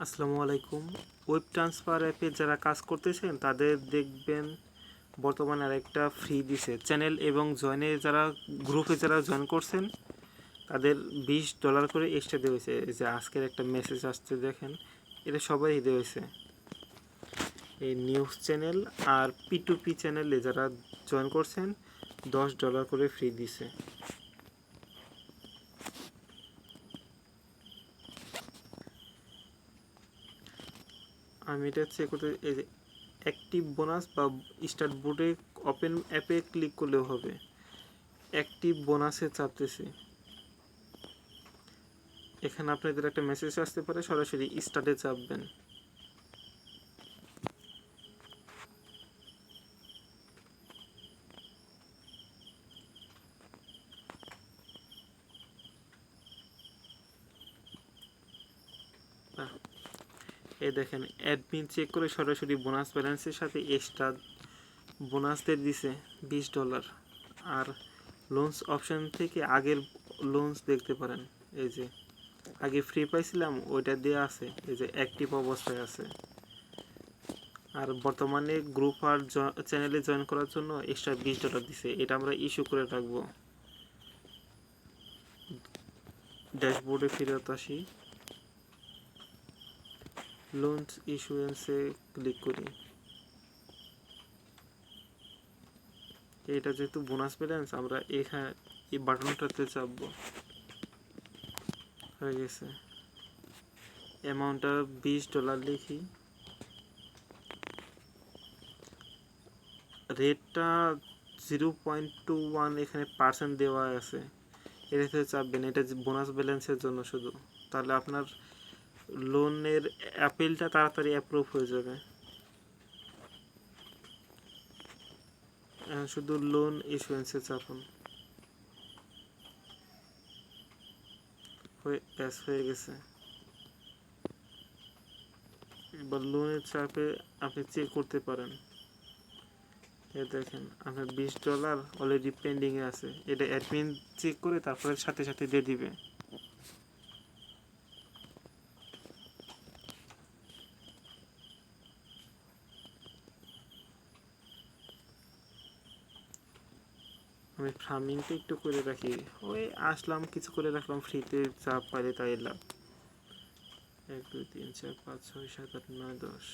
আসসালামু আলাইকুম। Web transfer অ্যাপে যারা কাজ করতেছেন তাদের দেখবেন বর্তমানে আরেকটা ফ্রি দিছে চ্যানেল এবং জয়েনে যারা গ্রুপে যারা জয়েন করছেন তাদের $20 করে এক্সট্রা দেওয়া হয়েছে। এই যে আজকের একটা মেসেজ আসছে দেখেন, এটা সবাই দেওয়া হয়েছে। এই নিউজ চ্যানেল আর P2P চ্যানেলে যারা জয়েন করছেন $10 করে ফ্রি দিছে। আমি এটা চেক করতে এই যে অ্যাক্টিভ বোনাস বা স্টার্ট বোর্ডে ওপেন অ্যাপে ক্লিক করলেও হবে। অ্যাক্টিভ বোনাসে চাপতেছি, এখানে আপনাদের একটা মেসেজ আসতে পারে, সরাসরি স্টার্টে চাপবেন। এই দেখেন অ্যাডমিন চেক করে সরাসরি বোনাস ব্যালেন্সের সাথে এক্সট্রা বোনাসদের দিছে $20। আর লোনস অপশন থেকে আগের লোনস দেখতে পারেন। এই যে আগে ফ্রি পাইছিলাম ওইটা দিয়ে আছে, এই যে অ্যাক্টিভ অবস্থায় আছে। আর বর্তমানে গ্রুপ আর চ্যানেলে জয়েন করার জন্য এক্সট্রা $20 দিছে। এটা আমরা ইস্যু করে রাখবো। ড্যাশবোর্ডে ফেরত আসি, লোনস ইস্যুয়েন্সে ক্লিক করি। এটা যেহেতু বোনাস ব্যালেন্স আমরা এখানে এই বাটনটাতে চাপবো। হয়ে গেছে, অ্যামাউন্টটা $20 লিখি। রেটটা 0.21 এখানে পার্সেন্ট দেওয়া আছে, এটাতে চাপবেন। এটা বোনাস ব্যালেন্সের জন্য শুধু, তাহলে আপনার লোনের অ্যাপিলটা তাড়াতাড়ি অ্যাপ্রুভ হয়ে যাবে। শুধু লোন ইস্যুয়েন্সে চাপুন। হয়ে গেছে। এবার লোনের চাপে আপনি চেক করতে পারেন। এ দেখেন আপনার $20 অলরেডি পেন্ডিংয়ে আছে। এটা অ্যাডমিন চেক করে তারপরে সাথে সাথে দিয়ে দিবে। আমি ফার্মিংটা একটু করে রাখি, ওই আসলাম কিছু করে রাখলাম, ফ্রিতে চাপ পাইলে তাই এলাম। 1 2 3 4 5 6 7 8 9 10।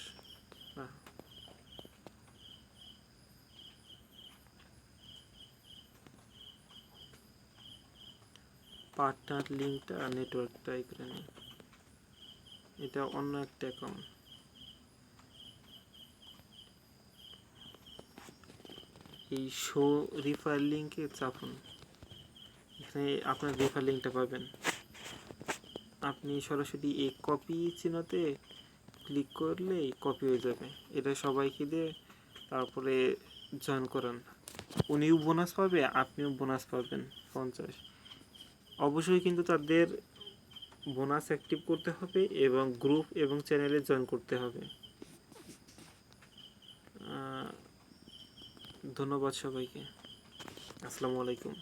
পার্টনার লিঙ্কটা নেটওয়ার্কটা এখানে, এটা অন্য একটা অ্যাকাউন্ট। এই শো রিফার লিঙ্কে চাপুন, এখানে আপনার রেফার লিঙ্কটা পাবেন। আপনি সরাসরি এই কপি চিহ্নতে ক্লিক করলে কপি হয়ে যাবে। এটা সবাইকে দিয়ে তারপরে জয়েন করান, উনিও বোনাস পাবে, আপনিও বোনাস পাবেন 50। অবশ্যই কিন্তু তাদের বোনাস অ্যাক্টিভ করতে হবে এবং গ্রুপ এবং চ্যানেলে জয়েন করতে হবে। ধন্যবাদ সবাইকে। আসসালামু আলাইকুম।